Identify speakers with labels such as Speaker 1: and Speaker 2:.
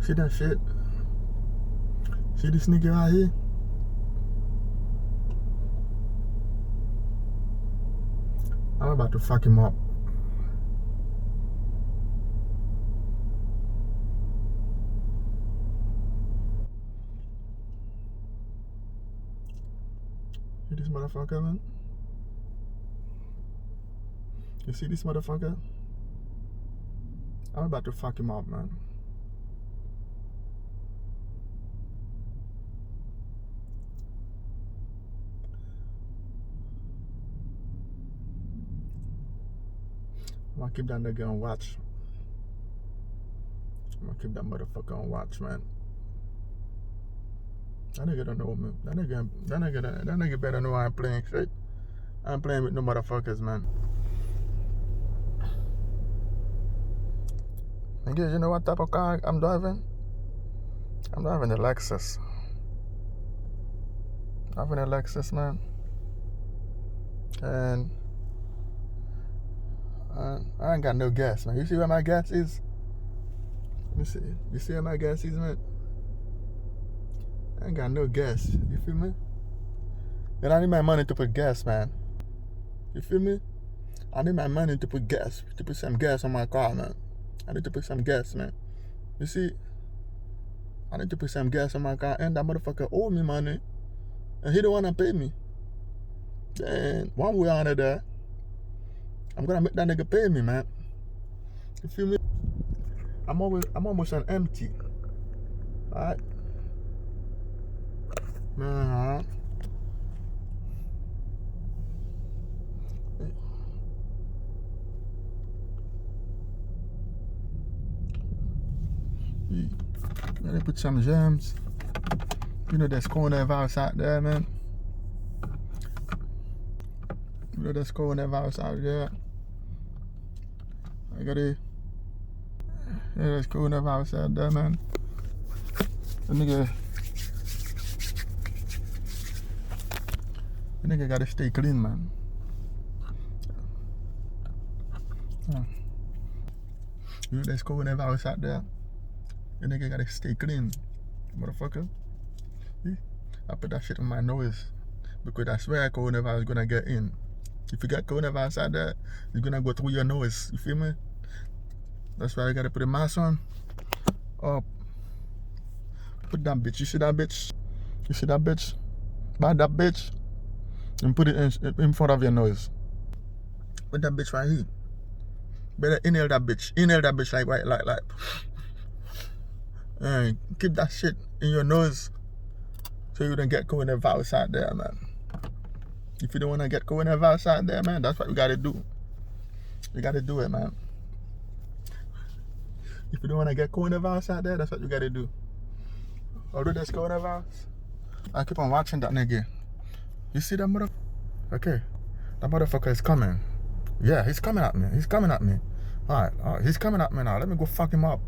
Speaker 1: See that shit? See this nigga right here? I'm about to fuck him up. See this motherfucker, man? You see this motherfucker? I'm about to fuck him up, man. I'm gonna keep that nigga on watch. I'm gonna keep that motherfucker on watch, man. That nigga don't know me. That nigga better know I ain't playing shit. I ain't playing with no motherfuckers, man. Nigga, you know what type of car I'm driving? I'm driving a Lexus. Driving a Lexus, man. And I ain't got no gas, man. You see where my gas is? Let me see. You see where my gas is, man? I ain't got no gas. You feel me? And I need my money to put gas, man. You feel me? I need my money to put gas, to put some gas on my car, man. I need to put some gas, man. You see? I need to put some gas on my car, and that motherfucker owe me money, and he don't wanna pay me. And one way or another, I'm gonna make that nigga pay me, man. You feel me? I'm almost on empty. Alright? Man. Gotta put some gems. You know there's coronavirus out there, man. You know there's coronavirus out there. Yeah, there's coronavirus out there, man. The nigga gotta stay clean, man. Yeah. You know there's coronavirus out there. The nigga gotta stay clean, motherfucker. See? I put that shit on my nose because I swear coronavirus is gonna get in. If you got coronavirus out there, it's gonna go through your nose. You feel me? That's why I gotta put a mask on. Oh, put that bitch. You see that bitch? You see that bitch? Buy that bitch and put it in front of your nose. Put that bitch right here. Better inhale that bitch. Inhale that bitch like. And keep that shit in your nose so you don't get coronavirus out there, man. If you don't want to get coronavirus out there, man, that's what you gotta do. You gotta do it, man. If you don't want to get coronavirus out there, that's what you gotta do. Although there's coronavirus, I keep on watching that nigga. You see that motherfucker? Okay, that motherfucker is coming. Yeah, he's coming at me. He's coming at me. Alright, he's coming at me now. Let me go fuck him up.